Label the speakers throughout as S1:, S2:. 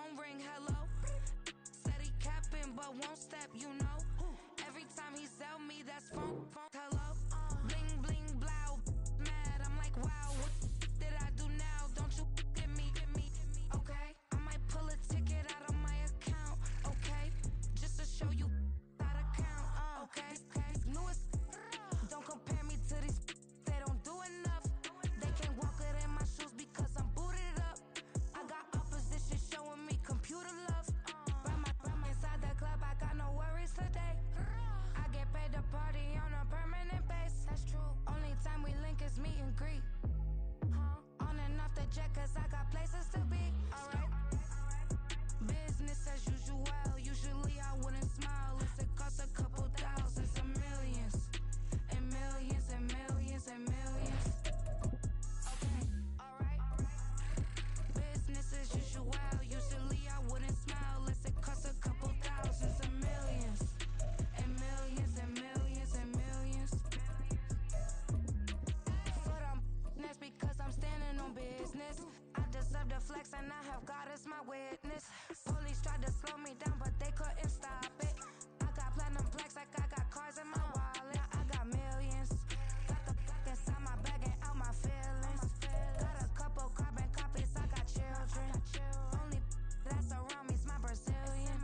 S1: phone ring, hello. Said he capping, but won't step, you know. Every time he sell me, that's phone, hello. Bling, bling, blow, mad, I'm like, wow, what did I do now? Don't you get me, okay? I might pull a ticket out of my account, okay? Just to show you how to count, okay? Newest, don't compare me to these, they don't do enough. They can't walk it in my shoes because I'm booted up. I got opposition showing me computer love. Run inside the club, I got no worries today. I get paid to party on a permanent base. That's true. Only time we link is meet and greet. On and off the jet, cause I got places to be. Alright. Business as usual. Usually I wouldn't smile if it cost a couple thousands and millions. And millions and millions and millions. Okay, alright. Business as usual. Usually I wouldn't smile unless it cost a couple thousands and millions. And millions and millions and millions. Foot on that's because I'm standing on business. I deserve the flex and I have God as my witness. Police tried to slow me down but they couldn't stop it. I got platinum plaques like I got cars in my wallet. I got millions. Got the fuck inside my bag and out my feelings. Got a couple carbon copies, I got children. Only that's around me's my Brazilian.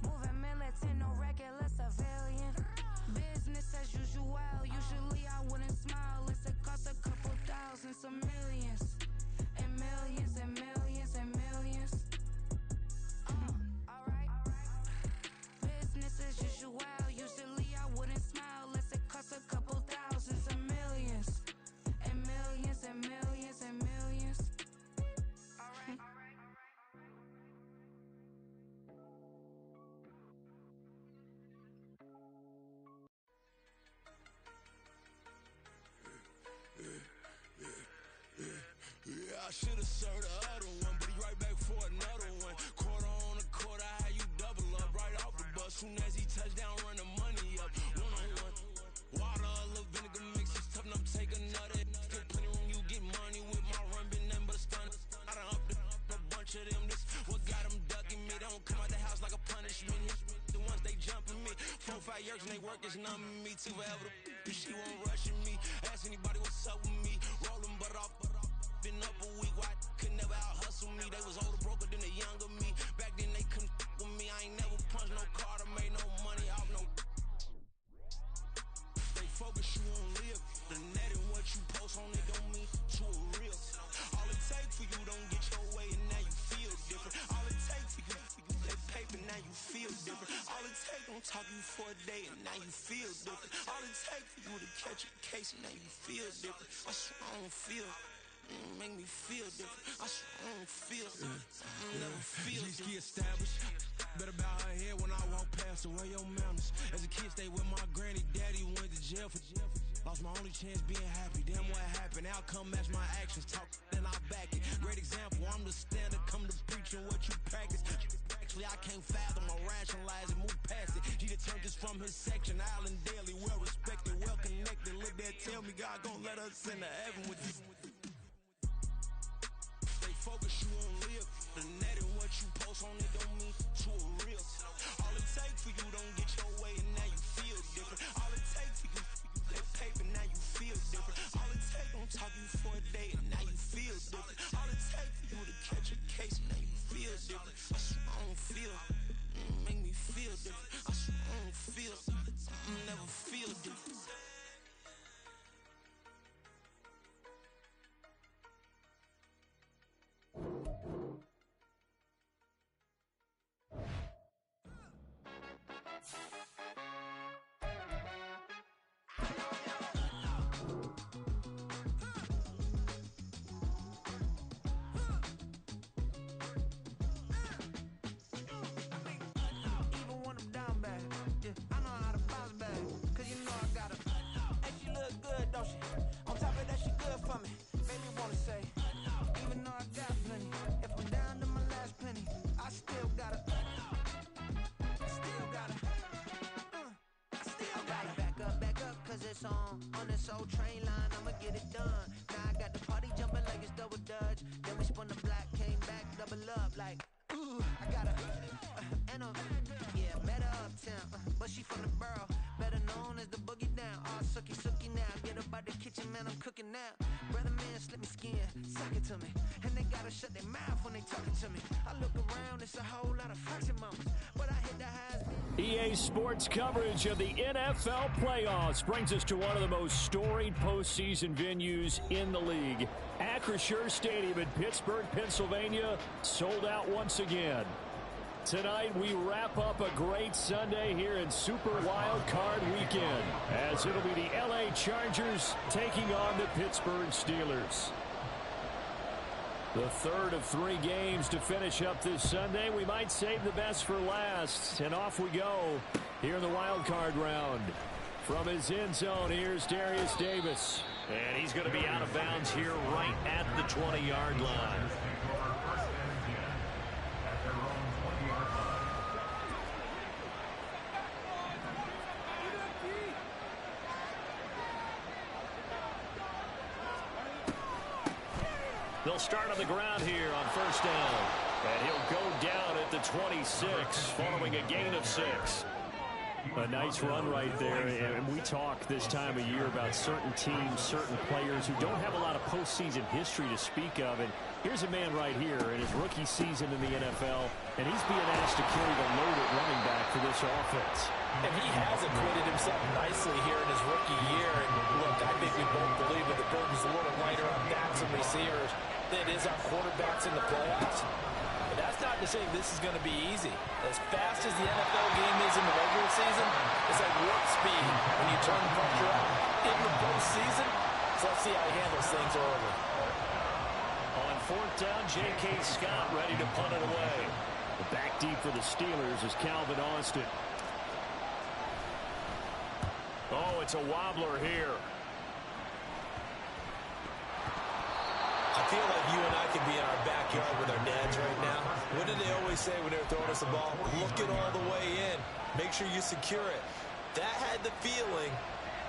S1: Moving militant, no regular civilian. Business as usual. Usually I wouldn't smile unless it cost a couple thousands of millions. And millions and millions and millions. Alright. Business as usual. Usually I wouldn't smile unless it cost a couple thousands of millions. And millions and millions and millions. Alright.
S2: Yeah, I should've served the other one, but he right back for another one. Quarter on a quarter, how you double up right off the bus. Soon as he touch down, run the money up. One on one. Water, a little vinegar mix, it's tough enough to take another. Get plenty room, you get money with my run, been nothing but a stun. I done up a bunch of them, this what got them ducking me. They don't come out the house like a punishment. The ones they jumping me. 4 or 5 years and they work is numbing me. Till forever the she won't rushing me. Ask anybody what's up with me. Rolling but off. Been up a week, why could never out hustle me? They was older, broker than the younger me. Back then they couldn't with me. I ain't never punched no card or made no money off no. They focus you on live. The net and what you post on it don't mean to a real. All it take for you don't get your way and now you feel different. All it take for you that paper now you feel different. All it take don't talk you for a day and now you feel different. All it take for you to catch a case and now you feel different. I swear I don't feel. Make me feel different. I swear I don't feel. Never feel different. Established. Better bow her head when I walk past her. Where your manners? As a kid, stayed with my granny. Daddy went to jail for. Lost my only chance being happy. Damn, what happened? Outcome match my actions. Talk, then I back it. Great example. I'm the standard. Come to preaching what you practice. Actually, I can't fathom or rationalize it. Move past it. He turned this from his section. Island daily, well respected, well connected. Look there, tell me God gon' let us into heaven with this. Focus you on live. The net and what you post on it don't mean to a real. All it take for you don't get your way and now you feel different. All it take for you that paper now you feel different. All it take don't talk you for a day and now you feel different. All it take for you to catch a case and now you feel different. I swear I don't feel. Make me feel different. I swear I don't feel. Never feel different.
S3: On this old train line, I'ma get it done. Now I got the party jumping like it's double dutch. Then we spun the block, came back, double up like, ooh. she from the borough, better known as the boogie down. All sucky now, get up out the kitchen, man, I'm cooking now. Brother man, slip me skin, suck it to me. And they gotta shut their mouth when they talking to me. I look around, it's a whole lot of foxy mamas, but I hit the highs.
S4: EA Sports coverage of the NFL playoffs brings us to one of the most storied postseason venues in the league. Acrisure Stadium in Pittsburgh, Pennsylvania, sold out once again. Tonight, we wrap up a great Sunday here in Super Wildcard Weekend, as it'll be the LA Chargers taking on the Pittsburgh Steelers. The third of 3 games to finish up this Sunday. We might save the best for last, and off we go here in the Wildcard round. From his end zone, here's Darius Davis.
S5: And he's going to be out of bounds here right at the 20-yard line. They'll start on the ground here on first down. And he'll go down at the 26 following a gain of 6.
S4: A nice run right there, and we talk this time of year about certain teams, certain players who don't have a lot of postseason history to speak of, and here's a man right here in his rookie season in the NFL, and he's being asked to carry the load at running back for this offense.
S6: And he has acquitted himself nicely here in his rookie year, and look, I think we both believe that the burden's a little lighter on backs and receivers than it is on quarterbacks in the playoffs. But that's not to say this is going to be easy. As fast as the NFL game is in the regular season, it's like warp speed when you turn the pressure up in the postseason. So let's see how he handles things early.
S5: On fourth down, J.K. Scott ready to punt it away.
S4: The back deep for the Steelers is Calvin Austin.
S5: Oh, it's a wobbler here.
S6: I feel like you and I could be in our backyard with our dads right now. What did they always say when they were throwing us the ball? Look it all the way in. Make sure you secure it. That had the feeling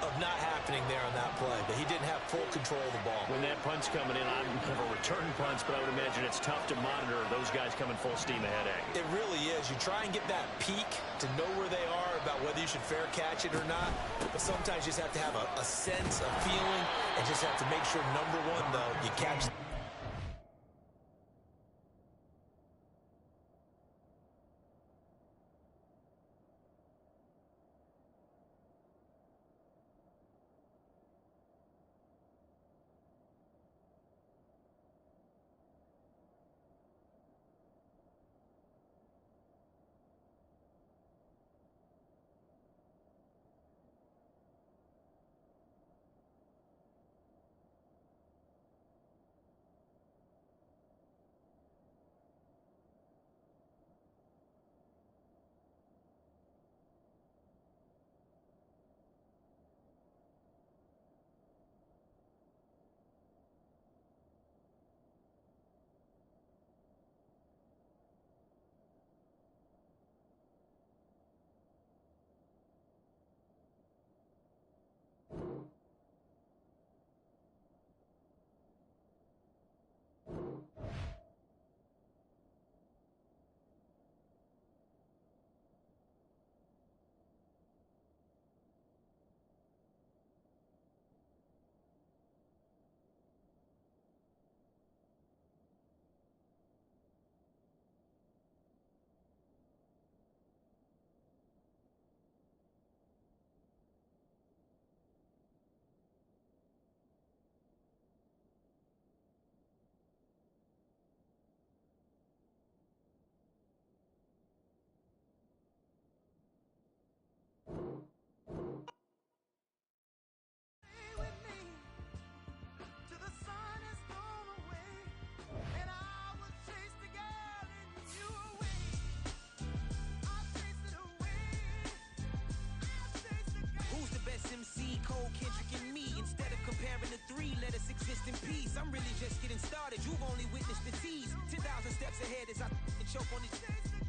S6: of not happening there on that play, but he didn't have full control of the ball.
S5: When that punt's coming in, I don't have a return punch, but I would imagine it's tough to monitor those guys coming full steam ahead at you.
S6: It really is. You try and get that peek to know where they are about whether you should fair catch it or not, but sometimes you just have to have a sense, a feeling, and just have to make sure, number one, though, you catch.
S3: in peace. I'm really just getting started. You've only witnessed the tease. 10,000 steps ahead as I choke on these.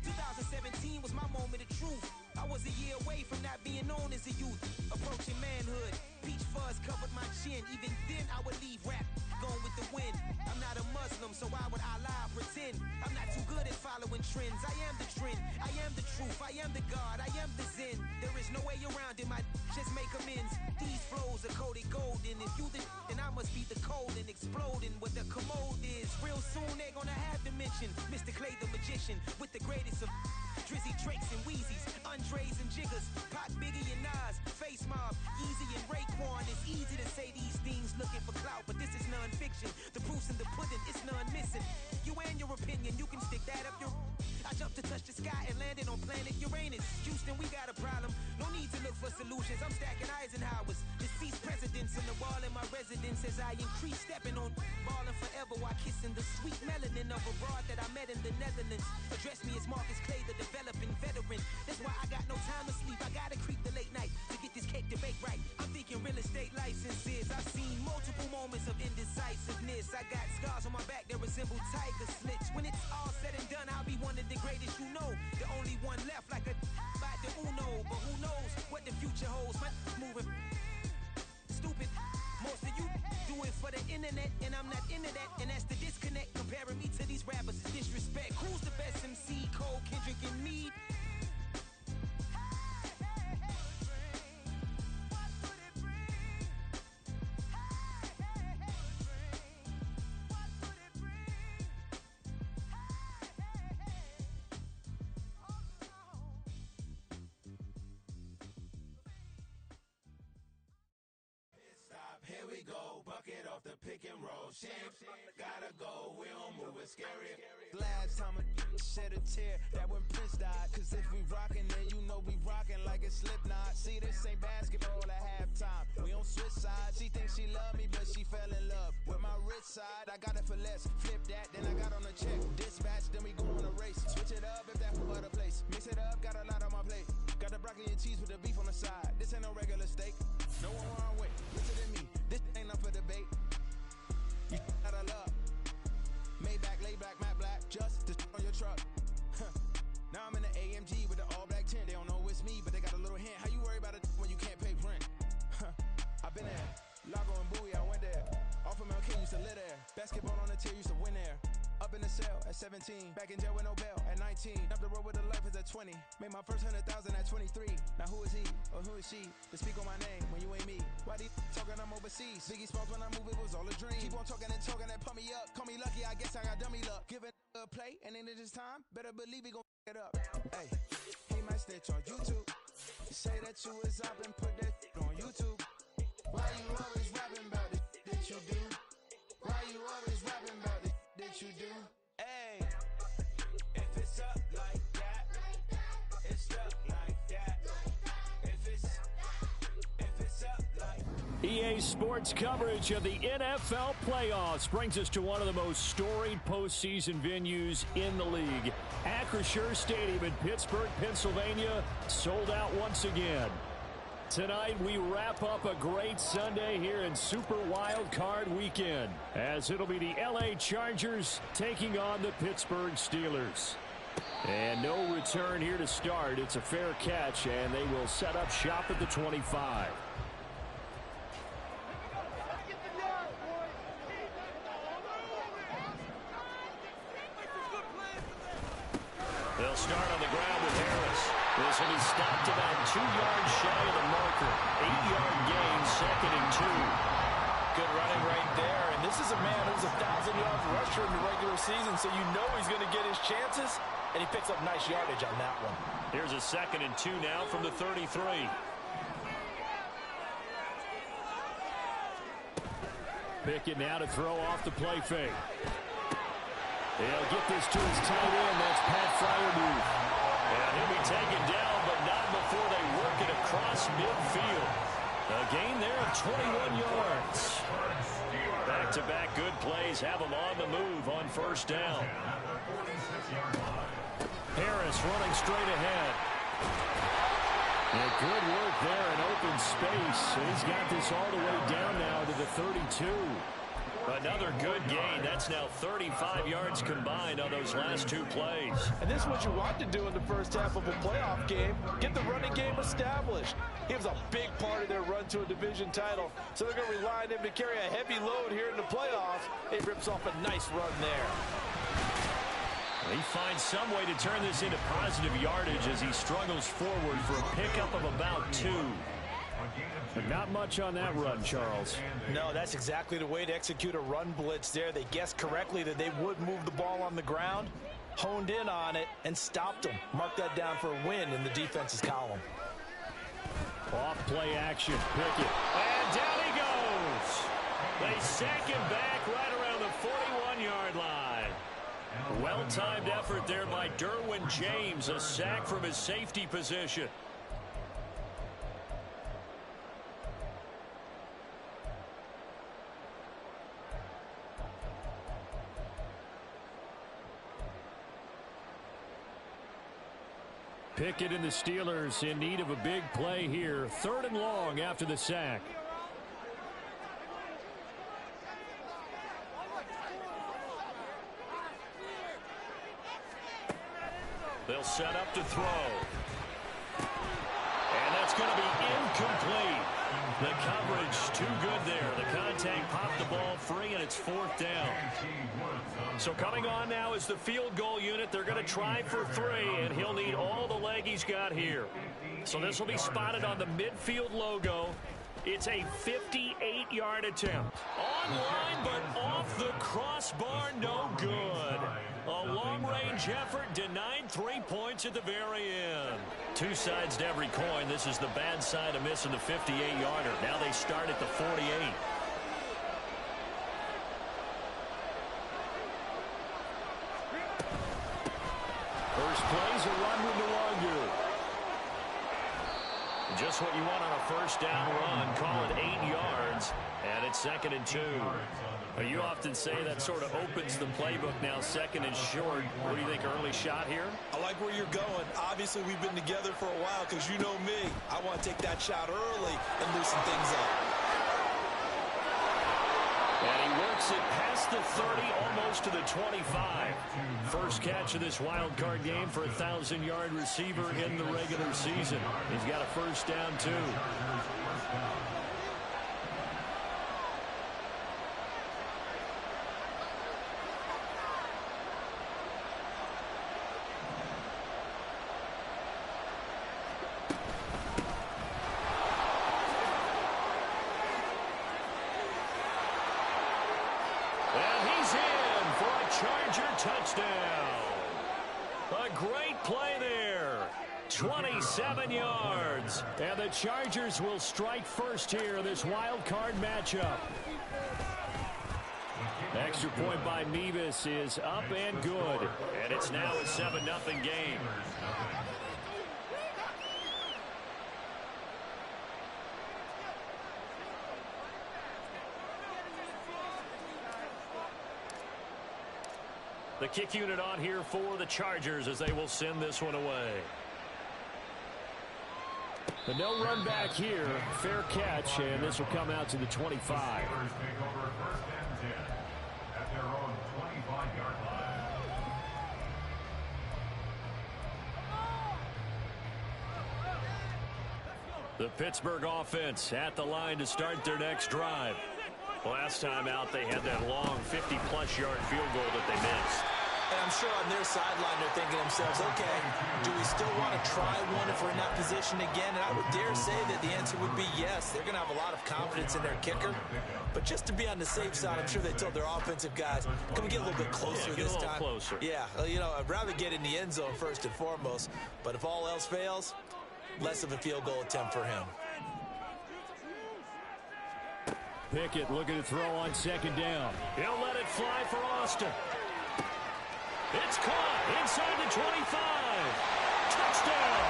S3: 2017 was my moment of truth. I was a year away from not being known as a youth. Approaching manhood. Peach fuzz covered my chin. Even then I would leave rap going with the wind. I'm not a Muslim, so why would I lie or pretend? I'm not too good at following trends. I am the trend. I am the truth. I am the God, I am the Zen. There is no way around it, my just make amends. These flows are coated golden. If you the then I must be the cold and exploding what the commode is. Real soon they're gonna have to mention Mr. Clay the magician with the greatest of Drizzy, Drakes, and Wheezies, Andres and Jiggers, Pac, Biggie, and Nas, Face Mob, Easy and Raekwon. It's easy to say these things looking for clout, but this is non-fiction. The proof's in the pudding, it's none missing. You and your opinion, you can stick that up your... I jumped to touch the sky and landed on planet Uranus. Houston, we got a problem. No need to look for solutions. I'm stacking Eisenhowers. Deceased presidents in the wall in my residence as I increase stepping on ballin' forever while kissing the sweet melanin of a broad that I met in the Netherlands. Address me as Marcus Clay, the developing veteran. That's why I got no time to sleep. I gotta creep the late night to get this cake to bake right. I'm thinking real estate licenses. I've seen multiple moments of indecisiveness. I got scars on my back that resemble tiger slits. When it's all said and done, I'll be one of the greatest you know. The only one left like a by the Uno. But who knows what the future holds. My moving stupid. Most of you do it for the internet, and I'm not into that. And that's the disconnect. Comparing me to these rappers is disrespect. Who's the best MC? Cole, Kendrick, and me?
S2: Here we go, bucket off the pick and roll. Shit, gotta go, we don't move it scary.
S7: Last time a shed a tear, that when Prince died. Cause if we rockin', then you know we rockin' like it's Slipknot. See, this ain't basketball at halftime. We on switch sides. She thinks she love me, but she fell in love with my rich side. I got it for less. Flip that, then I got on a check. Dispatch, then we go on a race. Switch it up if that other place. Mix it up, got a lot on my plate. Got the broccoli and cheese with the beef on the side. This ain't no regular steak. No one wrong way. Listen to me. This ain't up for debate. You out of luck. Maybach, lay back, matte black, just to on your truck. Now I'm in the AMG with the all black tint. They don't know it's me, but they got a little hint. How you worry about it when you can't pay rent? I've been there. Lago and Bowie, I went there. Off of Mount King, used to live there. Basketball on the tier, used to win there. Up in the cell at 17. Back in jail with no bail at 19. Up the road with a life is at 20. Made my first 100,000 at 23. Now who is he or who is she to speak on my name when you ain't me? Why they talking I'm overseas? Biggie Smalls when I move it was all a dream. Keep on talking and pump me up. Call me lucky, I guess I got dummy luck. Give it a play and then it's time. Better believe he gon' it up. Hey, he might snitch on YouTube. Say that you is up and put that on YouTube. Why you always rapping about it that you do? Why you always rapping about it that you do? Hey, if it's up like that, it's up like that. If it's up like
S4: EA Sports coverage of the NFL playoffs brings us to one of the most storied postseason venues in the league. Acrisure Stadium in Pittsburgh, Pennsylvania, sold out once again. Tonight, we wrap up a great Sunday here in Super Wildcard Weekend, as it'll be the LA Chargers taking on the Pittsburgh Steelers. And no return here to start. It's a fair catch, and they will set up shop at the 25.
S5: They'll start on the ground with Harris. This will be stopped about 2 yards shy of the marker. 8-yard gain, 2nd and 2.
S6: Good running right there. And this is a man who's a 1,000-yard rusher in the regular season, so you know he's going to get his chances. And he picks up nice yardage on that one.
S5: Here's a 2nd and 2 now from the 33.
S4: Pickett now to throw off the play fake. He'll get this to his tight end. That's Pat Fryermuth.
S5: And he'll be taken down, but not before they work it across midfield. A gain there of 21 yards. Back-to-back good plays have them on the move on first down.
S4: Harris running straight ahead. And good work there in open space. And he's got this all the way down now to the 32.
S5: Another good gain. That's now 35 yards combined on those last 2 plays.
S6: And this is what you want to do in the first half of a playoff game. Get the running game established. He was a big part of their run to a division title. So they're going to rely on him to carry a heavy load here in the playoffs. He rips off a nice run there.
S5: He finds some way to turn this into positive yardage as he struggles forward for a pickup of about 2.
S4: But not much on that run, Charles.
S6: No, that's exactly the way to execute a run blitz there. They guessed correctly that they would move the ball on the ground, honed in on it, and stopped them. Mark that down for a win in the defense's column.
S4: Off play action, Pickett.
S5: And down he goes. They sack him back right around the 41-yard line. Well-timed effort there by Derwin James, a sack from his safety position.
S4: Pickett and the Steelers in need of a big play here. 3rd and long after the sack.
S5: They'll set up to throw. And that's going to be incomplete. The coverage too good there. The contact popped the ball free, and it's 4th down. So coming on now is the field goal unit. They're going to try for 3, and he'll need all the leg he's got here. So this will be spotted on the midfield logo. It's a 58-yard attempt. Online, but off the crossbar, no good. A long-range effort denied 3 points at the very end. 2 sides to every coin. This is the bad side of missing the 58-yarder. Now they start at the 48.
S4: First play's a run with Nwangu.
S5: Just what you want on a first down run. Call it 8 yards, and it's 2nd and 2. Well, you often say that sort of opens the playbook now, 2nd and short. What do you think, early shot here?
S8: I like where you're going. Obviously, we've been together for a while because you know me. I want to take that shot early and loosen things up.
S5: And he works it past the 30, almost to the 25. First catch of this wild card game for a 1,000-yard receiver in the regular season. He's got a first down, too. Touchdown. A great play there. 27 yards.
S4: And the Chargers will strike first here in this wild card matchup. Extra point by Mevis is up and good.
S5: And it's now a 7-0 game. The kick unit on here for the Chargers as they will send this one away.
S4: The no run back here. Fair catch, and this will come out to the 25.
S5: The Pittsburgh offense at the line to start their next drive. Last time out, they had that long 50-plus yard field goal that they missed.
S6: And I'm sure on their sideline they're thinking to themselves, okay, do we still want to try one if we're in that position again? And I would dare say that the answer would be yes. They're going to have a lot of confidence in their kicker. But just to be on the safe side, I'm sure they told their offensive guys, can we get a little bit closer this time?
S5: Closer.
S6: Yeah, you know, I'd rather get in the end zone first and foremost. But if all else fails, less of a field goal attempt for him.
S4: Pickett looking to throw on 2nd down.
S5: He'll let it fly for Austin. It's caught inside the 25. Touchdown.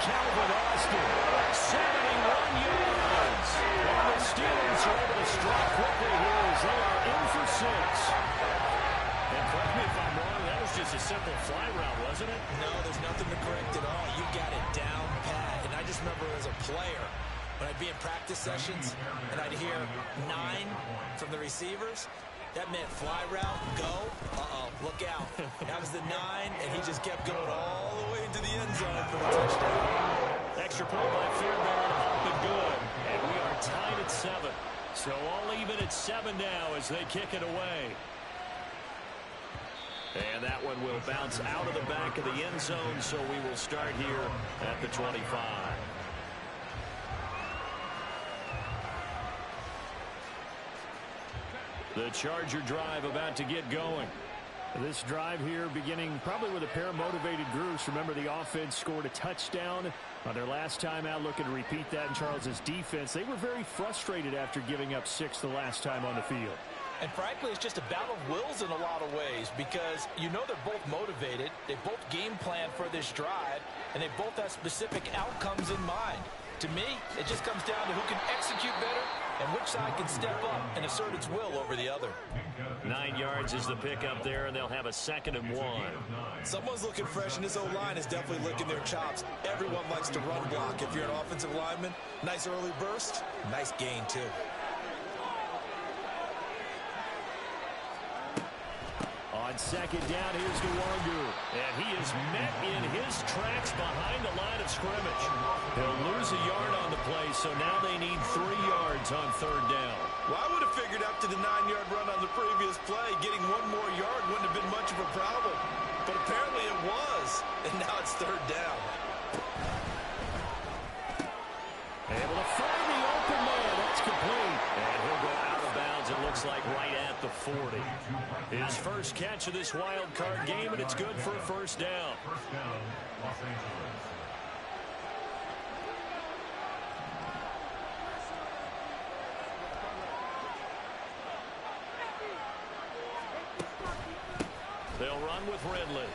S4: Calvin Austin.
S5: 71 yards.
S4: And the Steelers are able to strike quickly here as they are in for 6.
S5: And correct me if I'm wrong, that was just a simple fly route, wasn't it?
S6: No, there's nothing to correct at all. You got it down pat. And I just remember as a player, when I'd be in practice sessions and I'd hear 9 from the receivers, that meant fly route, go, look out. That was the 9, and he just kept going all the way into the end zone for the touchdown.
S5: Extra point by Fairbairn, up and good. And we are tied at 7. So all even at 7 now as they kick it away. And that one will bounce out of the back of the end zone, so we will start here at the 25. The Charger drive about to get going.
S4: This drive here beginning probably with a pair of motivated groups. Remember, the offense scored a touchdown on their last time out, looking to repeat that in Charles's defense. They were very frustrated after giving up 6 the last time on the field.
S6: And frankly, it's just a battle of wills in a lot of ways because you know they're both motivated. They both game plan for this drive, and they both have specific outcomes in mind. To me, it just comes down to who can execute better and which side can step up and assert its will over the other.
S5: 9 yards is the pickup there, and they'll have a 2nd and 1.
S8: Someone's looking fresh, and this O-line is definitely licking their chops. Everyone likes to run block. If you're an offensive lineman, nice early burst, nice gain, too.
S4: On 2nd down, here's DeWangu.
S5: And he is met in his tracks behind the line of scrimmage. He'll lose a yard on the play, so now they need 3 yards on 3rd down.
S8: Well, I would have figured after the 9-yard run on the previous play, getting 1 more yard wouldn't have been much of a problem. But apparently it was, and now it's 3rd down.
S4: Able to find the open man. That's complete.
S5: And he'll go out of bounds, it looks like, right at the 40. His first catch of this wild card game, and it's good for a 1st down.
S9: First down, Los Angeles.
S5: They'll run with Ridley.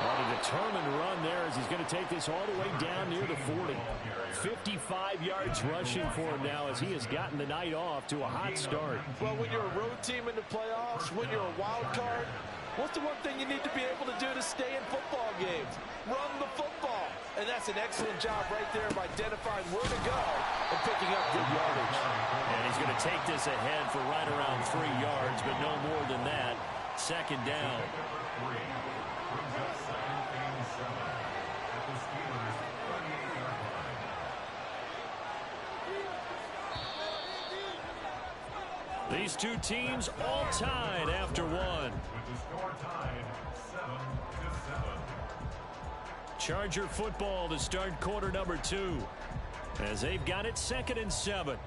S4: On a determined run there as he's going to take this all the way down near the 40. 55 yards rushing for him now as he has gotten the night off to a hot start.
S6: Well, when you're a road team in the playoffs, when you're a wild card, what's the one thing you need to be able to do to stay in football games? Run the football. And that's an excellent job right there of identifying where to go and picking up good yardage.
S5: And he's going to take this ahead for right around 3 yards, but no more than that. 2nd down. These two teams all tied after 1.
S9: With the score tied 7-7.
S5: Charger football to start quarter number 2 as they've got it 2nd and 7.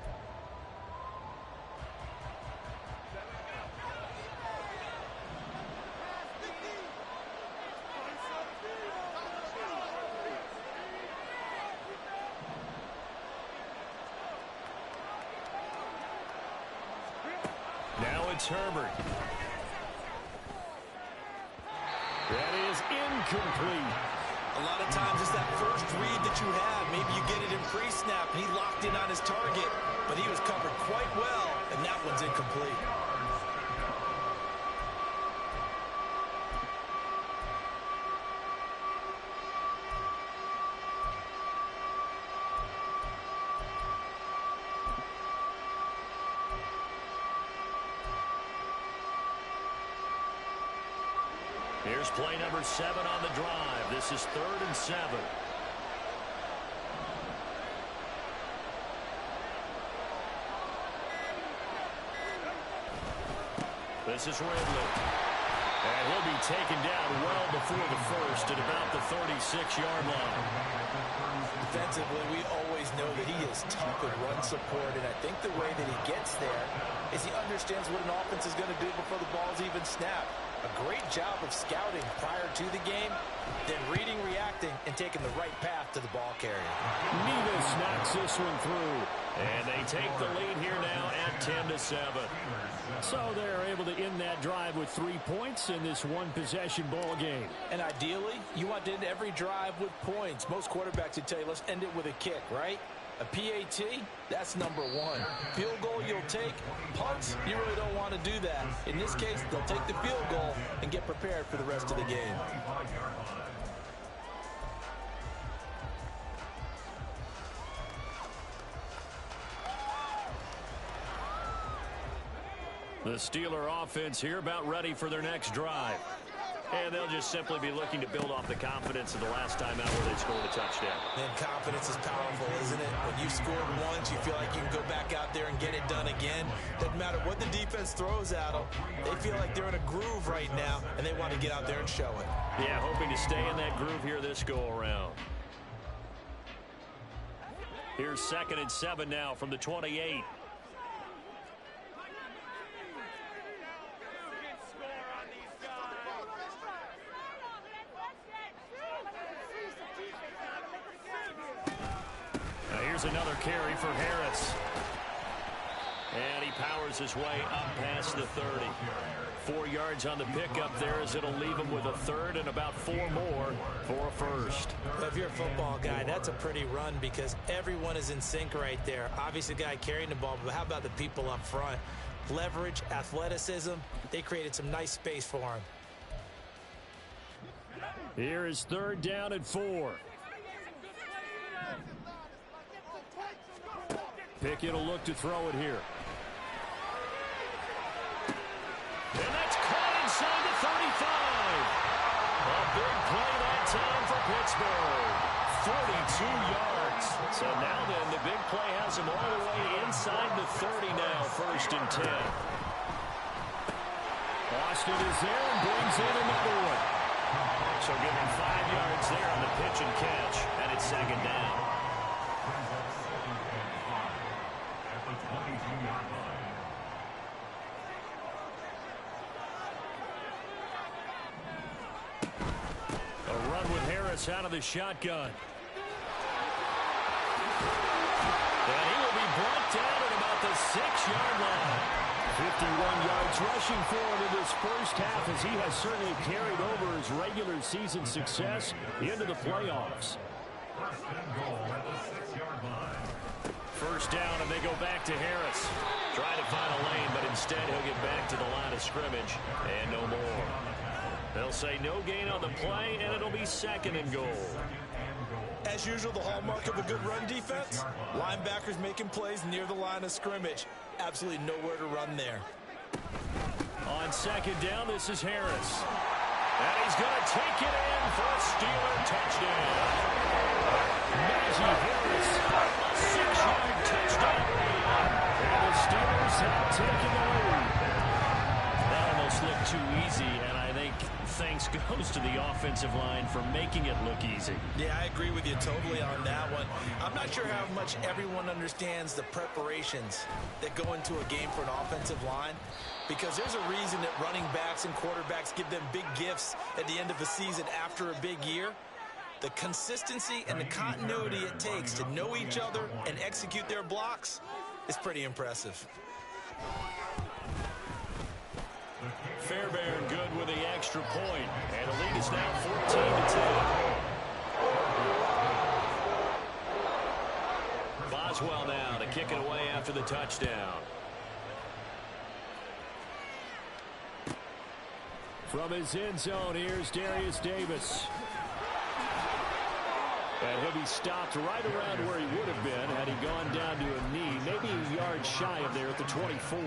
S5: Now it's Herbert.
S4: That is incomplete.
S8: A lot of times it's that first read that you have. Maybe you get it in pre-snap, and he locked in on his target, but he was covered quite well, and that one's incomplete.
S5: Here's play number 7 on the drive. This is 3rd and 7. This is Ridley. And he'll be taken down well before the 1st at about the 36-yard line.
S6: Defensively, we always know that he is tough in run support, and I think the way that he gets there is he understands what an offense is going to do before the ball's even snapped. A great job of scouting prior to the game, then reading, reacting, and taking the right path to the ball carrier.
S4: Nevis knocks this one through.
S5: And they take the lead here now at 10-7.
S4: So they're able to end that drive with 3 points in this one-possession ball game.
S6: And ideally, you want to end every drive with points. Most quarterbacks would tell you, let's end it with a kick, right? A PAT, that's number 1. Field goal you'll take. Punts, you really don't want to do that. In this case, they'll take the field goal and get prepared for the rest of the game.
S5: The Steeler offense here about ready for their next drive. And they'll just simply be looking to build off the confidence of the last time out where they scored a touchdown.
S8: And confidence is powerful, isn't it? When you scored once, you feel like you can go back out there and get it done again. Doesn't matter
S6: matter what the defense throws at them, they feel like they're in a groove right now, and they want to get out there and show it.
S5: Yeah, hoping to stay in that groove here this go-around. Here's 2nd and 7 now from the 28. Here's another carry for Harris. And he powers his way up past the 30. 4 yards on the pickup there as it'll leave him with a third and about 4 more for a first.
S6: If you're a football guy, that's a pretty run because everyone is in sync right there. Obviously, the guy carrying the ball, but how about the people up front? Leverage, athleticism, they created some nice space for him.
S4: Here is 3rd down and 4. Pickett will look to throw it here.
S5: And that's caught inside the 35. A big play that time for Pittsburgh. 42 yards. So now then, the big play has him all the way inside the 30 now, 1st and 10.
S4: Austin is there and brings in another one.
S5: So give him 5 yards there on the pitch and catch, and it's 2nd down.
S4: Out of the shotgun.
S5: And he will be brought down at about the 6-yard line.
S4: 51 yards rushing for him in this first half as he has certainly carried over his regular season success into the playoffs.
S5: 1st down, and they go back to Harris. Trying to find a lane, but instead he'll get back to the line of scrimmage and no more. They'll say no gain on the play, and it'll be 2nd and goal.
S6: As usual, the hallmark of a good run defense, linebackers making plays near the line of scrimmage. Absolutely nowhere to run there.
S4: On 2nd down, this is Harris.
S5: And he's going to take it in for a Steeler touchdown.
S4: Najee Harris,
S5: 6-yard touchdown.
S4: And the Steelers have taken the lead.
S5: That almost looked too easy, and I think thanks goes to the offensive line for making it look easy.
S6: Yeah, I agree with you totally on that one. I'm not sure how much everyone understands the preparations that go into a game for an offensive line, because there's a reason that running backs and quarterbacks give them big gifts at the end of a season after a big year. The consistency and the continuity it takes to know each other and execute their blocks is pretty impressive.
S5: Fairbairn good with the extra point, and the lead is now 14-10. Boswell now to kick it away after the touchdown.
S4: From his end zone, here's Darius Davis. And he'll be stopped right around where he would have been had he gone down to a knee, maybe a yard shy of there at the 24.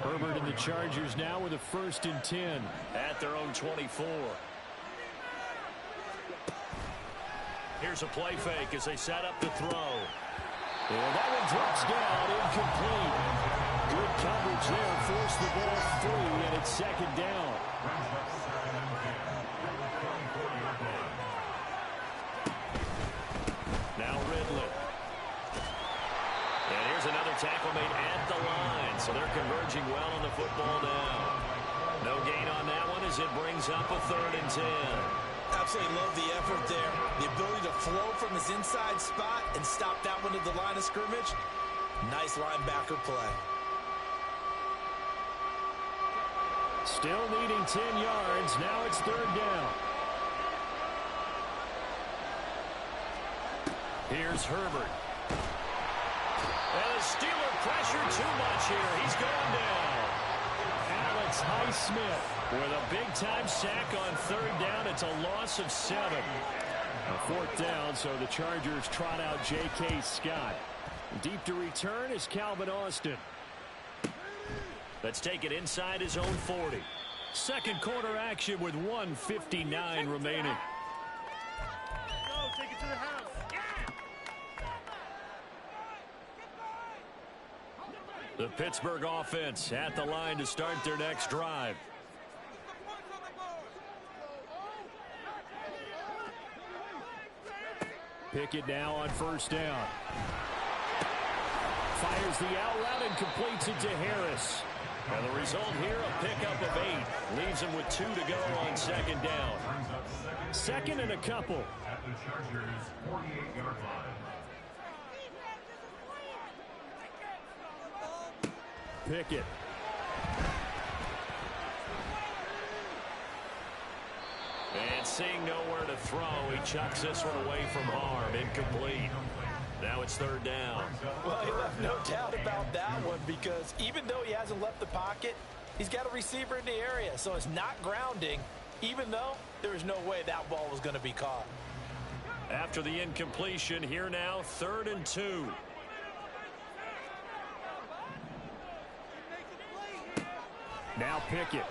S4: Herbert and the Chargers now with a 1st and 10
S5: at their own 24. Here's a play fake as they set up the throw.
S4: And that one drops down, incomplete. Good coverage there, forced the ball free, and it's 2nd down.
S5: Now Ridley. And here's another tackle made at the line, so they're converging well on the football now. No gain on that one as it brings up a 3rd and 10.
S6: Absolutely love the effort there. The ability to flow from his inside spot and stop that one at the line of scrimmage. Nice linebacker play.
S4: Still needing 10 yards. Now it's 3rd down.
S5: Here's Herbert. And the Steeler pressure too much here. He's going down.
S4: Alex Highsmith with a big-time sack on 3rd down. It's a loss of 7. A 4th down, so the Chargers trot out J.K. Scott. Deep to return is Calvin Austin.
S5: Let's take it inside his own 40.
S4: Second quarter action with 1:59 remaining.
S9: Go, take it to the house.
S5: The Pittsburgh offense at the line to start their next drive.
S4: Pickett now on first down. Fires the out route and completes it to Harris.
S5: And the result here, a pickup of 8. Leaves him with 2 to go on second down.
S4: Second and a couple.
S9: At the Chargers' 48-yard line.
S4: Pickett.
S5: And seeing nowhere to throw, he chucks this one away from harm. Incomplete. Now it's third down.
S6: Well, he left no doubt about that one because even though he hasn't left the pocket, he's got a receiver in the area, so it's not grounding, even though there was no way that ball was going to be caught.
S5: After the incompletion, here now, 3rd and 2.
S4: Now Pickett.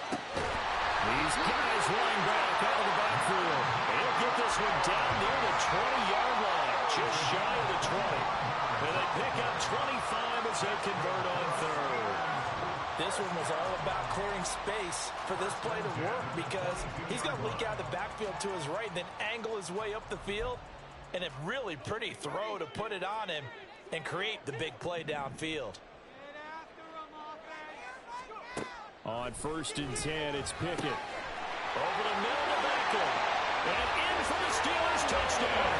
S4: These guys running back out of the backfield.
S5: He'll get this one down near the 20-yard line, just shy of the 20. And they pick up 25 as they convert on 3rd.
S6: This one was all about clearing space for this play to work because he's going to leak out of the backfield to his right, then angle his way up the field, and a really pretty throw to put it on him and create the big play downfield.
S4: On 1st and 10, it's Pickett.
S5: Over the middle to Beckham. And in for the Steelers touchdown.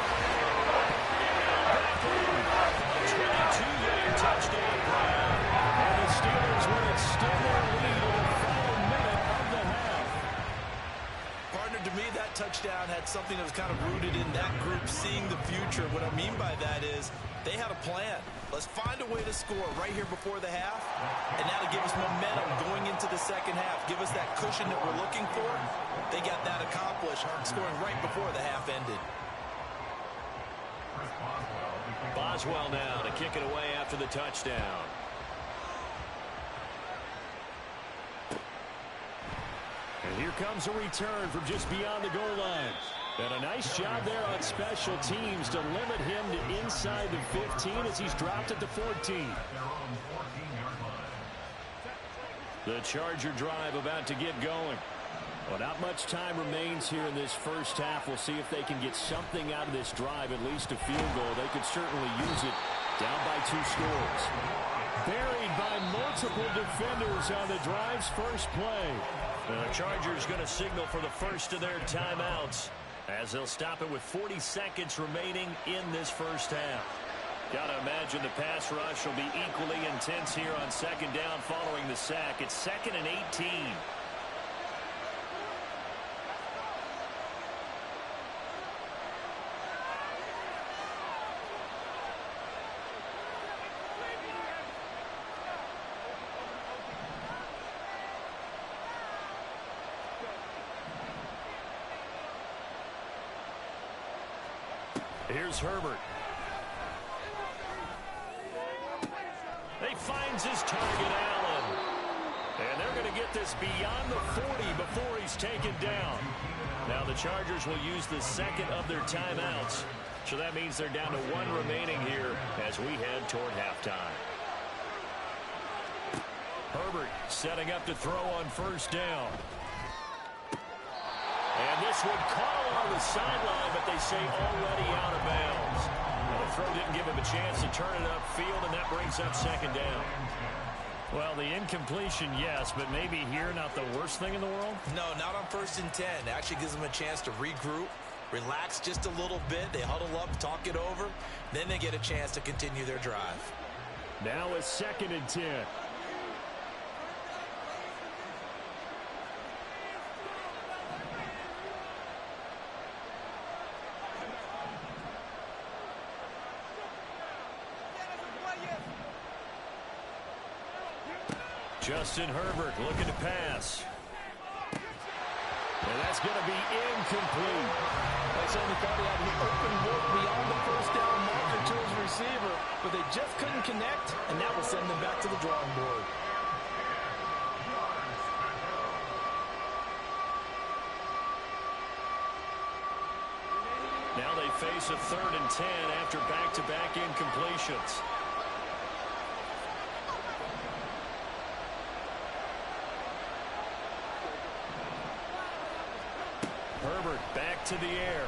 S5: Beckham. 22-yard touchdown grab.
S4: And the Steelers will extend their lead in the final minute of the half.
S8: Partner, to me, that touchdown had something that was kind of rooted in that group seeing the future. What I mean by that is they had a plan. Let's find a way to score right here before the half, and that'll give us momentum going into the second half. Give us that cushion that we're looking for. They got that accomplished, scoring right before the half ended.
S5: Boswell now to kick it away after the touchdown.
S4: And here comes a return from just beyond the goal line. And a nice job there on special teams to limit him to inside the 15 as he's dropped at the 14.
S5: The Charger drive about to get going.
S4: Well, not much time remains here in this first half. We'll see if they can get something out of this drive, at least a field goal. They could certainly use it. Down by 2 scores. Buried by multiple defenders on the drive's first play.
S5: The Chargers going to signal for the first of their timeouts, as they'll stop it with 40 seconds remaining in this first half. Gotta imagine the pass rush will be equally intense here on second down following the sack. It's 2nd and 18. Here's Herbert. He finds his target, Allen. And they're going to get this beyond the 40 before he's taken down. Now the Chargers will use the second of their timeouts. So that means they're down to 1 remaining here as we head toward halftime. Herbert setting up to throw on first down. And this would call on the sideline, but they say already out of bounds. Well, the throw didn't give him a chance to turn it upfield, and that brings up second down.
S4: Well, the incompletion, yes, but maybe here not the worst thing in the world?
S6: No, not on 1st and 10. It actually gives them a chance to regroup, relax just a little bit. They huddle up, talk it over. Then they get a chance to continue their drive.
S4: Now it's 2nd and 10.
S5: Justin Herbert looking to pass.
S4: And that's going to be incomplete.
S6: They certainly thought he had an open look beyond the first down marker to his receiver, but they just couldn't connect, and that will send them back to the drawing board.
S5: Now they face a 3rd and 10 after back-to-back incompletions. Herbert back to the air.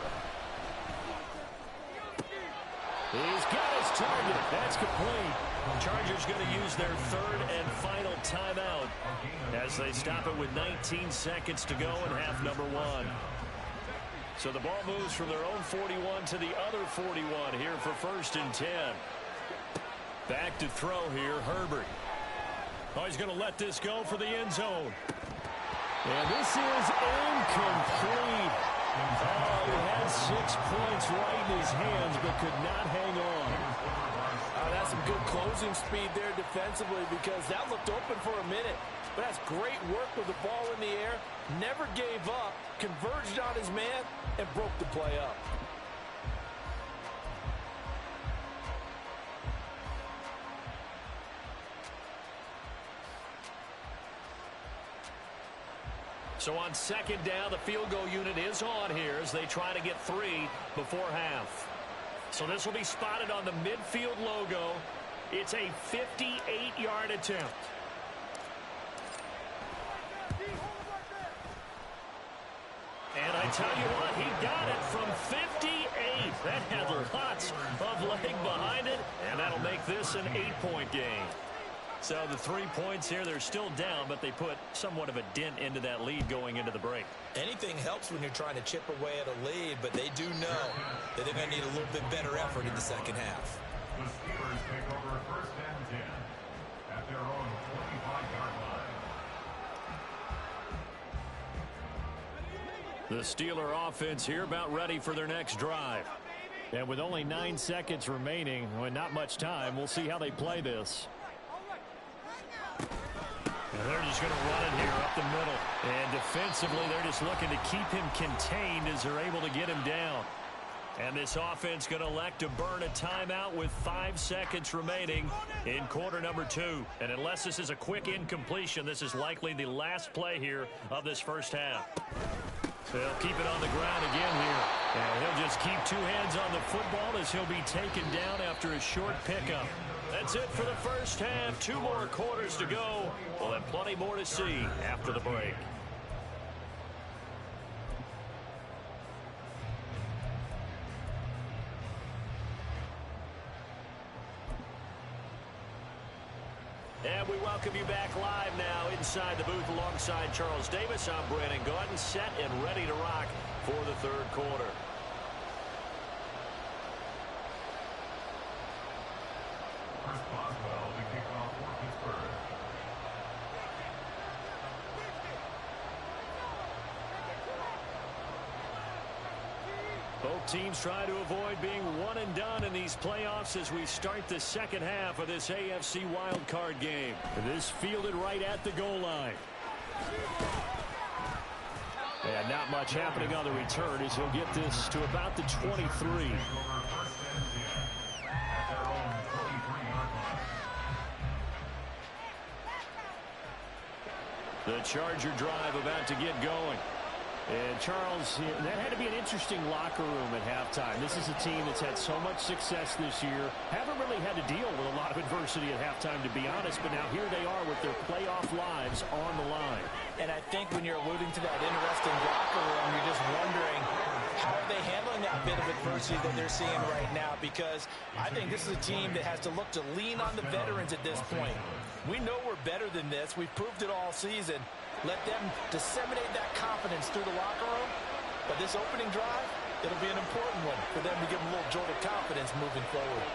S5: He's got his target. That's complete. Chargers going to use their 3rd and final timeout as they stop it with 19 seconds to go in half number 1. So the ball moves from their own 41 to the other 41 here for 1st and 10. Back to throw here, Herbert. Oh, he's going to let this go for the end zone. And this is incomplete. Oh, he had 6 points right in his hands, but could not hang on.
S6: That's some good closing speed there defensively, because that looked open for a minute. But that's great work with the ball in the air. Never gave up, converged on his man, and broke the play up.
S5: So on 2nd down, the field goal unit is on here as they try to get 3 before half. So this will be spotted on the midfield logo. It's a 58-yard attempt. And I tell you what, he got it from 58. That had lots of leg behind it, and that'll make this an 8-point game. So the 3 points here, they're still down, but they put somewhat of a dent into that lead going into the break.
S8: Anything helps when you're trying to chip away at a lead, but they do know that they're going to need a little bit better effort in the second half.
S9: The Steelers take over 1st and 10 at their own 25-yard line.
S5: The Steeler offense here about ready for their next drive.
S4: And with only 9 seconds remaining, and not much time, we'll see how they play this.
S5: And they're just going to run it here up the middle. And defensively, they're just looking to keep him contained as they're able to get him down. And this offense going to elect to burn a timeout with 5 seconds remaining in quarter number 2. And unless this is a quick incompletion, this is likely the last play here of this first half. So he'll keep it on the ground again here. And he'll just keep 2 hands on the football as he'll be taken down after a short pickup. That's it for the first half. 2 more quarters to go. We'll have plenty more to see after the break. And we welcome you back live now inside the booth alongside Charles Davis. I'm Brandon Gaudin, set and ready to rock for the 3rd quarter. Both teams try to avoid being one and done in these playoffs as we start the second half of this AFC Wildcard game.
S4: This fielded right at the goal line. And not much happening on the return as he'll get this to about the 23.
S5: The Charger drive about to get going.
S4: And Charles, that had to be an interesting locker room at halftime. This is a team that's had so much success this year. Haven't really had to deal with a lot of adversity at halftime, to be honest. But now here they are with their playoff lives on the line.
S6: And I think when you're alluding to that interesting locker room, you're just wondering, how are they handling that bit of adversity that they're seeing right now? Because I think this is a team that has to look to lean on the veterans at this point. We know we're better than this. We've proved it all season. Let them disseminate that confidence through the locker room. But this opening drive, it'll be an important one for them to give them a little jolt of confidence moving forward.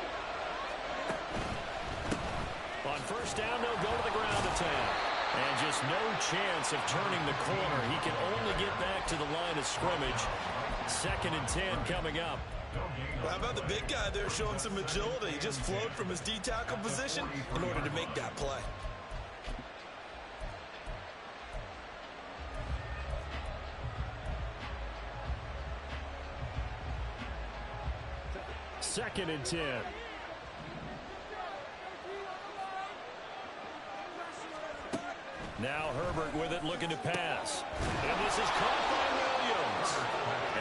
S5: On first down, they'll go to the ground attack. And just no chance of turning the corner. He can only get back to the line of scrimmage. 2nd and 10 coming up.
S8: Well, how about the big guy there showing some agility? He just flowed from his D-tackle position in order to make that play.
S4: Second and 10.
S5: Now Herbert with it, looking to pass. And this is caught by Williams. yards.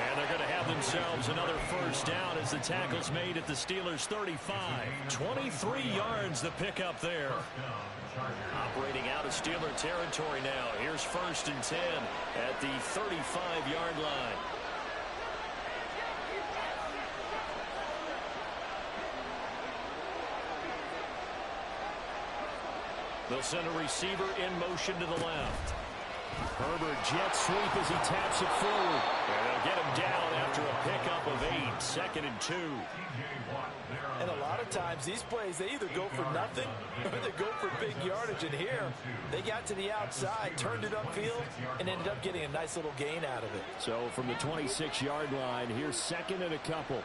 S5: And they're going to have themselves another first down as the tackle's made at the Steelers' 35. 23 yards the pickup there. Operating out of Steeler territory now. Here's 1st and 10 at the 35-yard line. They'll send a receiver in motion to the left.
S4: Herbert jet sweep as he taps it forward.
S5: And they'll get him down after a pickup of 8. 2nd and 2.
S6: And a lot of times these plays, they either go for nothing or they go for big yardage. And here, they got to the outside, turned it upfield, and ended up getting a nice little gain out of it.
S4: So from the 26-yard line, here's 2nd and a couple.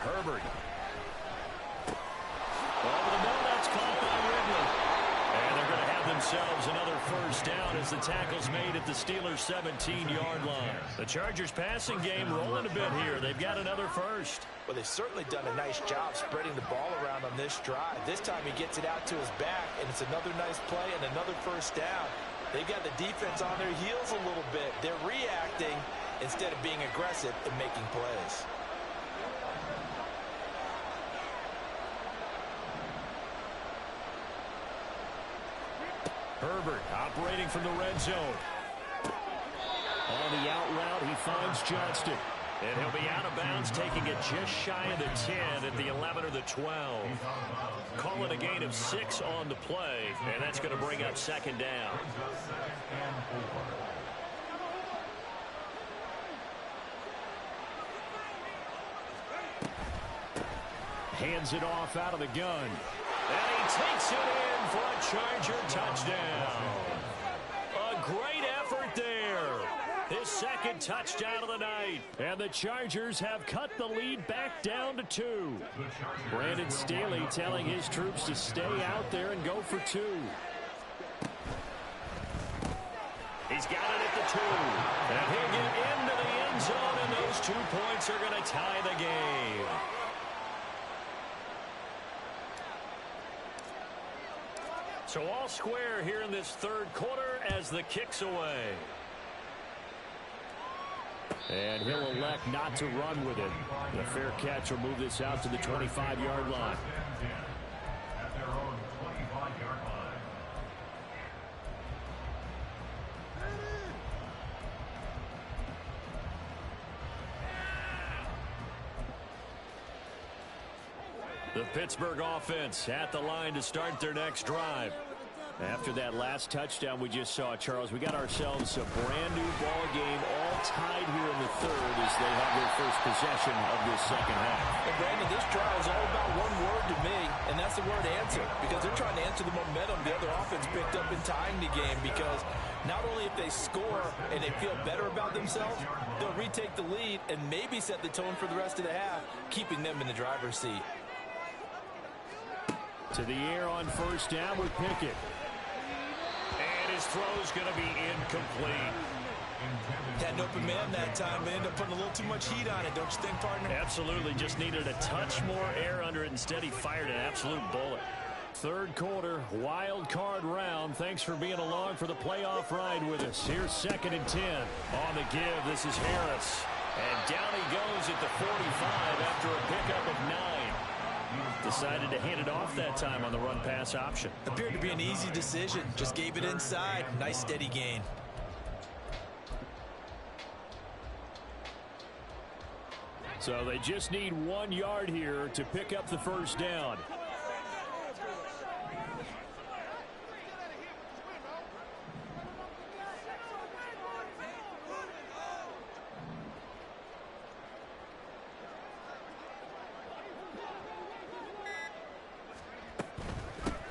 S5: Herbert. Over the middle, that's caught by Ridley. And they're going to have themselves another first down as the tackle's made at the Steelers' 17-yard line. The Chargers passing game rolling a bit here. They've got another first.
S6: Well, they've certainly done a nice job spreading the ball around on this drive. This time he gets it out to his back, and it's another nice play and another first down. They've got the defense on their heels a little bit. They're reacting instead of being aggressive and making plays.
S5: Herbert operating from the red zone.
S4: On the out route, he finds Johnston.
S5: And he'll be out of bounds, taking it just shy of the 10 at the 11 or the 12. Call it a gain of 6 on the play, and that's going to bring up 2nd down.
S4: Hands it off out of the gun.
S5: And he takes it in for a Charger touchdown. A great effort there. His 2nd touchdown of the night.
S4: And the Chargers have cut the lead back down to 2. Brandon Staley telling his troops to stay out there and go for 2.
S5: He's got it at the 2. And he'll get into the end zone, and those 2 points are going to tie the game. So all square here in this 3rd quarter as the kick's away.
S4: And he'll elect not to run with it. The fair catch will move this out to the 25-yard line.
S9: At their own 25-yard line.
S5: The Pittsburgh offense at the line to start their next drive.
S4: After that last touchdown we just saw, Charles, we got ourselves a brand-new ball game, all tied here in the 3rd as they have their first possession of this 2nd half.
S6: And Brandon, this drive is all about one word to me, and that's the word answer, because they're trying to answer the momentum the other offense picked up in tying the game, because not only if they score and they feel better about themselves, they'll retake the lead and maybe set the tone for the rest of the half, keeping them in the driver's seat.
S4: To the air on first down with Pickett.
S5: And his throw's going to be incomplete.
S6: Had an open man that time. They ended up putting a little too much heat on it, don't you think, partner?
S5: Absolutely. Just needed a touch more air under it. Instead, he fired an absolute bullet.
S4: 3rd quarter, wild card round. Thanks for being along for the playoff ride with us. Here's 2nd and 10.
S5: On the give, this is Harris. And down he goes at the 45 after a pickup of 9. Decided to hand it off that time on the run-pass option.
S6: Appeared to be an easy decision. Just gave it inside. Nice steady gain.
S4: So they just need 1 yard here to pick up the first down.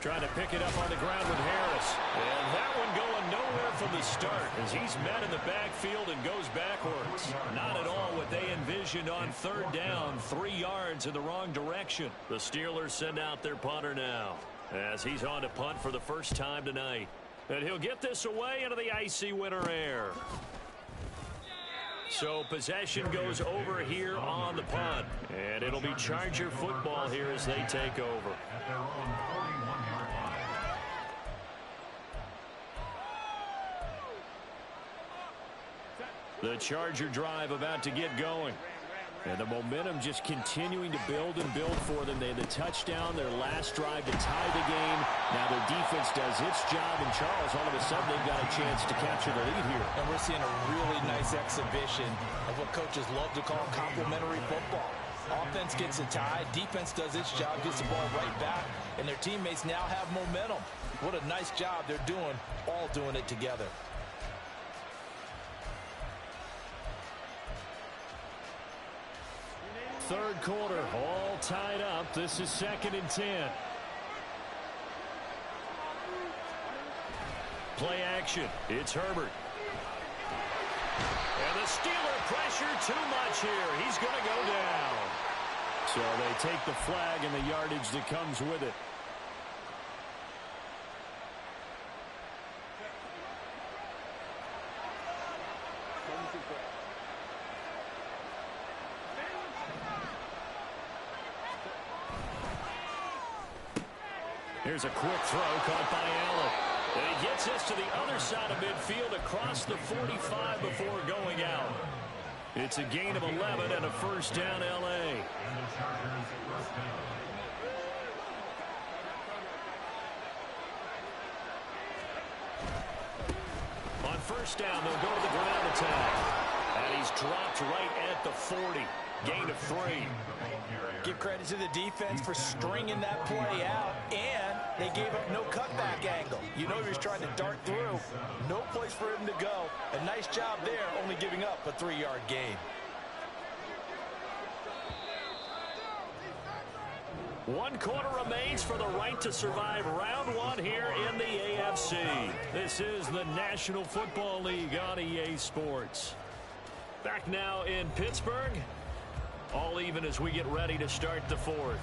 S5: Trying to pick it up on the ground with Harris. And that one going nowhere from the start as he's met in the backfield and goes backwards. Not at all what they envisioned on 3rd down. 3 yards in the wrong direction. The Steelers send out their punter now as he's on to punt for the first time tonight. And he'll get this away into the icy winter air. So possession goes over here on the punt. And it'll be Charger football here as they take over.
S9: At their own 41-yard line.
S4: The Charger drive about to get going. And the momentum just continuing to build and build for them. They had the touchdown, their last drive to tie the game. Now their defense does its job, and Charles, all of a sudden, they've got a chance to capture the lead here.
S6: And we're seeing a really nice exhibition of what coaches love to call complementary football. Offense gets a tie, defense does its job, gets the ball right back, and their teammates now have momentum. What a nice job they're doing, all doing it together.
S4: Third quarter, all tied up. This is 2nd and 10. Play action. It's Herbert. And the Steeler pressure too much here. He's going to go down. So they take the flag and the yardage that comes with it. Here's a quick throw caught by Allen. And he gets us to the other side of midfield across the 45 before going out. It's a gain of 11 and a first down, L.A. On first down, they'll go to the ground attack. And he's dropped right at the 40. Gain of 3.
S6: Give credit to the defense for stringing that play out, and they gave up no cutback angle. You know he was trying to dart through. No place for him to go. A nice job there, only giving up a 3-yard gain.
S4: One quarter remains for the right to survive round 1 here in the AFC. This is the National Football League on EA Sports. Back now in Pittsburgh. All even as we get ready to start the 4th.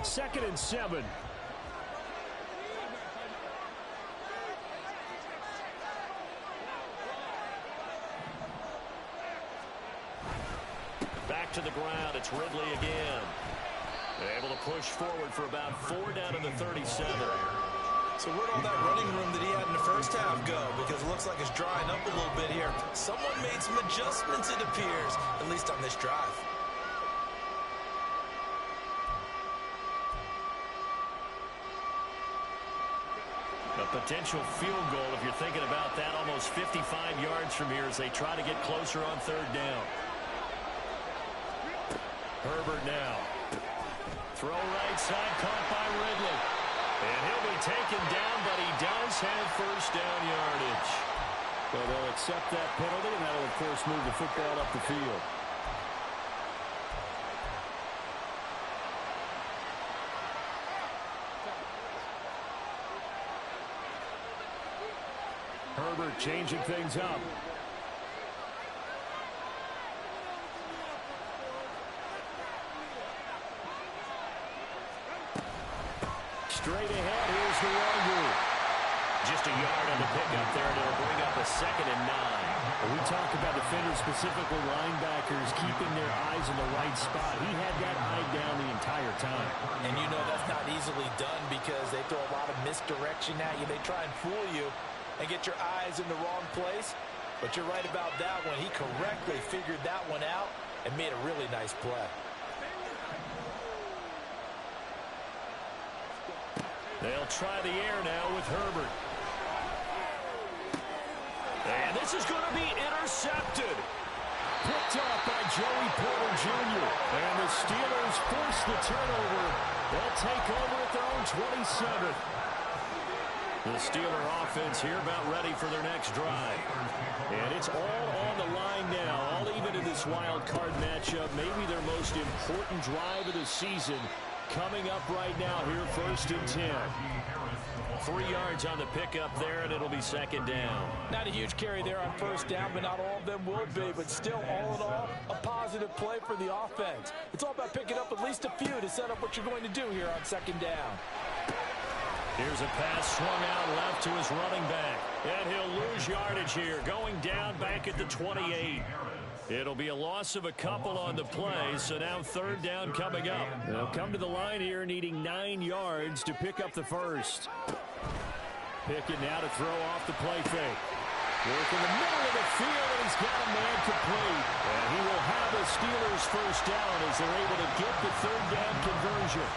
S4: Second and 7. Back to the ground. It's Ridley again. Able to push forward for about 4 down to the 37.
S8: So where'd all that running room that he had in the first half go? Because it looks like it's drying up a little bit here. Someone made some adjustments, it appears, at least on this drive.
S4: A potential field goal, if you're thinking about that, almost 55 yards from here as they try to get closer on 3rd down. Herbert now. Throw right side, caught by Ridley. And he'll be taken down, but he does have first down yardage. Well, they'll accept that penalty, and that'll, of course, move the football up the field. Herbert changing things up. Straight ahead, here's the Wildcard. Just a yard on the pickup there, and it'll bring up a 2nd and 9. We talk about defenders, specifically linebackers, keeping their eyes in the right spot. He had that eye down the entire time.
S6: And you know that's not easily done because they throw a lot of misdirection at you. They try and fool you and get your eyes in the wrong place. But you're right about that one. He correctly figured that one out and made a really nice play.
S4: They'll try the air now with Herbert. And this is going to be intercepted. Picked off by Joey Porter Jr. And the Steelers force the turnover. They'll take over at their own 27th. The Steeler offense here about ready for their next drive. And it's all on the line now. All even in this wild card matchup. Maybe their most important drive of the season. Coming up right now here, 1st and 10. 3 yards on the pickup there, and it'll be 2nd down.
S6: Not a huge carry there on 1st down, but not all of them will be. But still, all in all, a positive play for the offense. It's all about picking up at least a few to set up what you're going to do here on 2nd down.
S4: Here's a pass swung out left to his running back. And he'll lose yardage here, going down back at the 28. It'll be a loss of a couple on the play, so now third down coming up. They'll come to the line here needing 9 yards to pick up the first. Pickett now to throw off the play fake. Work in the middle of the field, and he's got a man complete. And he will have the Steelers first down as they're able to get the third down conversion.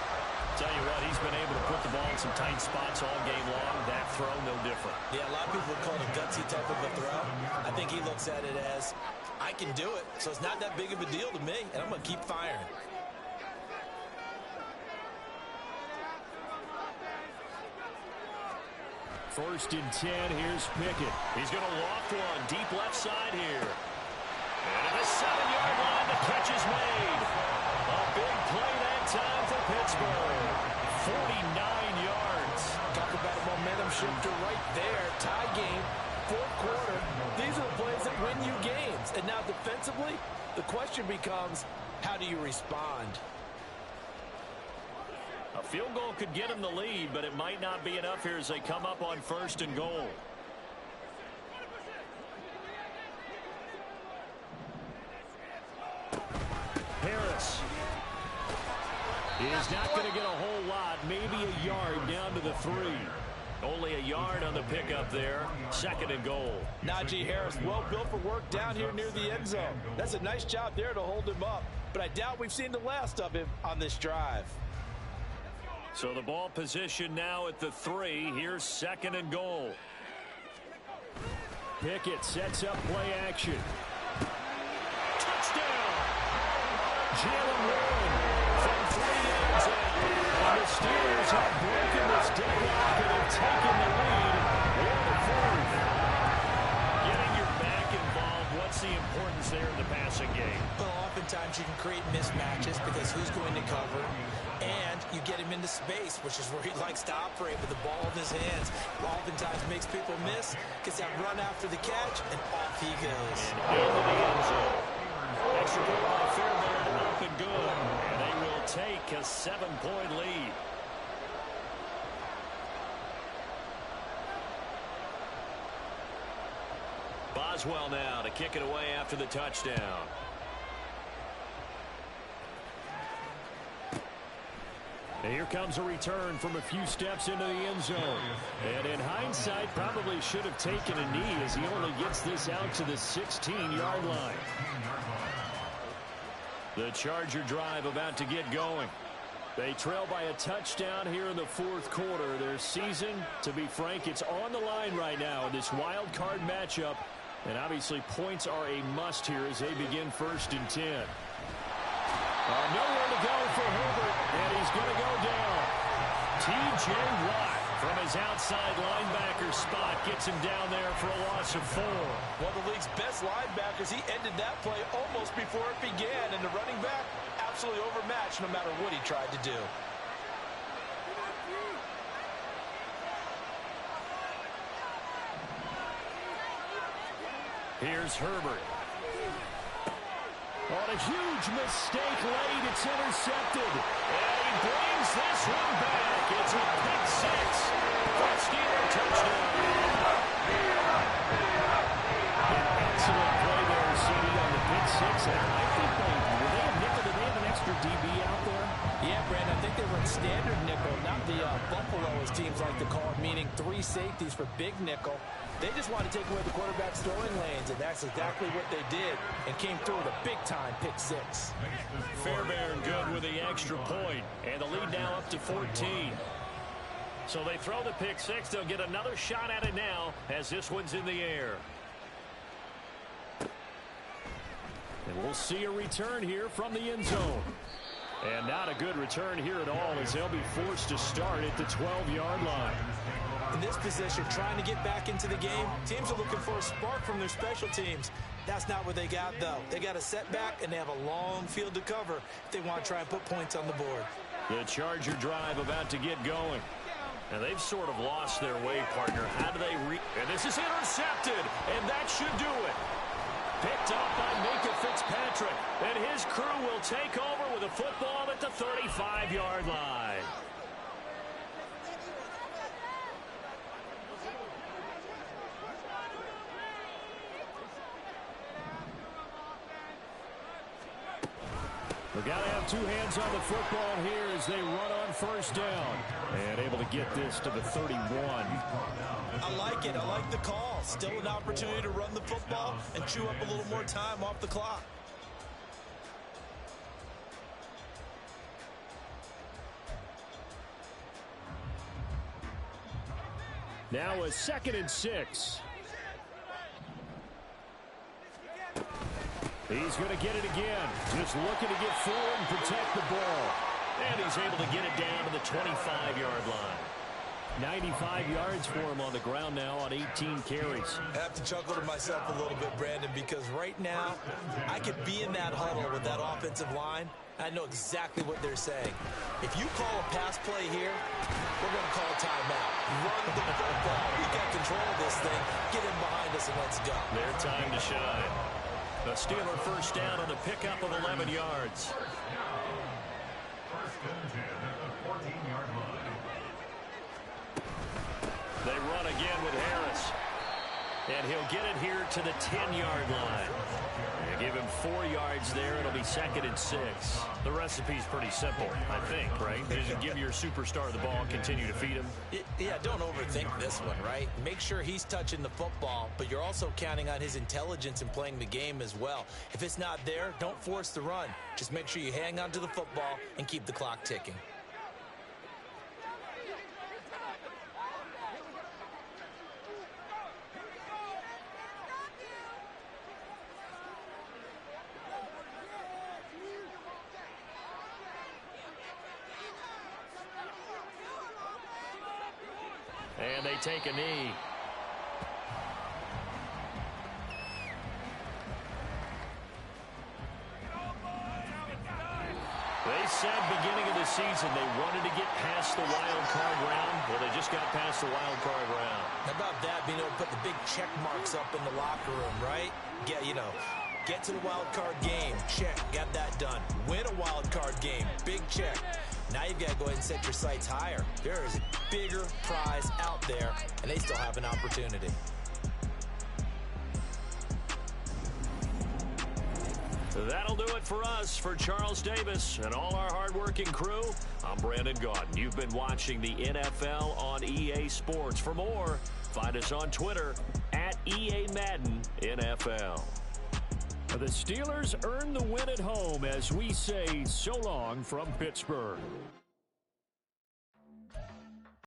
S5: Tell you what, he's been able to put the ball in some tight spots all game long. That throw, no different.
S6: Yeah, a lot of people would call it a gutsy type of a throw. I think he looks at it as, I can do it, so it's not that big of a deal to me, and I'm going to keep firing.
S4: First and 10, here's Pickett.
S5: He's going to loft one deep left side here. And at the 7-yard line, the catch is made. A big play that time for Pittsburgh. 49 yards.
S6: Talk about a momentum shifter right there. Tie game, fourth quarter. These are the plays that win you games. And now defensively, the question becomes, how do you respond?
S5: A field goal could get him the lead, but it might not be enough here as they come up on first and goal.
S4: Harris is not going to get a whole lot, maybe a yard down to the 3.
S5: Only a yard on the pickup there. Second and goal.
S6: Najee Harris, well built for work down here near the end zone. That's a nice job there to hold him up, but I doubt we've seen the last of him on this drive.
S5: So the ball position now at the 3. Here's second and goal.
S4: Pickett sets up play action.
S5: Touchdown!
S4: Jalen Warren from 3 yards out. And the Steelers have broken this deadlock and have taken the lead in the fourth.
S5: Getting your back involved, what's the importance there in the passing game?
S6: Well, oftentimes you can create mismatches because who's going to cover, and you get him into space, which is where he likes to operate with the ball in his hands. Oftentimes makes people miss, gets that run after the catch, and off he goes.
S5: And into the end zone. Extra point by Fairbairn, up and good. And they will take a 7-point lead. Boswell now to kick it away after the touchdown.
S4: And here comes a return from a few steps into the end zone. And in hindsight, probably should have taken a knee as he only gets this out to the 16-yard line. The Charger drive about to get going. They trail by a touchdown here in the fourth quarter. Their season, to be frank, it's on the line right now in this wild card matchup. And obviously points are a must here as they begin first and 10. Nowhere to go for Herbert, and he's going to go down. T.J. Watt from his outside linebacker spot gets him down there for a loss of 4.
S6: One of the league's best linebackers, he ended that play almost before it began, and the running back absolutely overmatched no matter what he tried to do.
S4: Here's Herbert. On a huge mistake late, it's intercepted.
S5: And he brings this one back. It's a pick 6 for a Steeler touchdown.
S4: Excellent play there, City, on the pick 6. And I think were they a nickel? Did they have an extra DB out there?
S6: Yeah, Brandon, I think they were in standard nickel, not the Buffalo, as teams like to call it, meaning 3 safeties for big nickel. They just want to take away the quarterback's throwing lanes, and that's exactly what they did, and came through with a big-time pick 6.
S5: Fairbairn good with the extra point, and the lead now up to 14. So they throw the pick 6. They'll get another shot at it now as this one's in the air.
S4: And we'll see a return here from the end zone. And not a good return here at all as they'll be forced to start at the 12-yard line.
S6: In this position, trying to get back into the game, teams are looking for a spark from their special teams. That's not what they got, though. They got a setback, and they have a long field to cover if they want to try and put points on the board.
S4: The Charger drive about to get going.
S5: And they've sort of lost their way, partner. How do they and this is intercepted, and that should do it. Picked up by Minka Fitzpatrick, and his crew will take over with a football at the 35-yard line.
S4: got to have two hands on the football here as they run on first down. And able to get this to the 31.
S8: I like it. I like the call. Still an opportunity to run the football and chew up a little more time off the clock.
S4: Now a 2nd and 6. He's going to get it again. Just looking to get forward and protect the ball.
S5: And he's able to get it down to the 25-yard line.
S4: 95 yards for him on the ground now on 18 carries.
S8: I have to chuckle to myself a little bit, Brandon, because right now I could be in that huddle with that offensive line. I know exactly what they're saying. If you call a pass play here, we're going to call a timeout. Run the football. We got control of this thing. Get in behind us and let's go.
S5: Their time to shine. A Steeler first down on the pickup of 11 yards.
S9: First and 10 at the 14-yard line.
S5: They run again with Harris. And he'll get it here to the 10-yard line. They give him 4 yards there. It'll be 2nd and 6.
S10: The recipe's pretty simple, I think, right? Just give your superstar the ball, continue to feed him.
S6: Yeah, don't overthink this one, right? Make sure he's touching the football, but you're also counting on his intelligence in playing the game as well. If it's not there, don't force the run. Just make sure you hang on to the football and keep the clock ticking.
S5: And they take a knee. They said beginning of the season they wanted to get past the wild card round. Well, they just got past the wild card round.
S6: How about that, being able to put the big check marks up in the locker room, right? Get to the wild card game. Check. Got that done. Win a wild card game. Big check. Now you've got to go ahead and set your sights higher. There is a bigger prize out there, and they still have an opportunity.
S5: That'll do it for us. For Charles Davis and all our hardworking crew, I'm Brandon Gaudin. You've been watching the NFL on EA Sports. For more, find us on Twitter at EA Madden NFL.
S4: The Steelers earn the win at home as we say so long from Pittsburgh.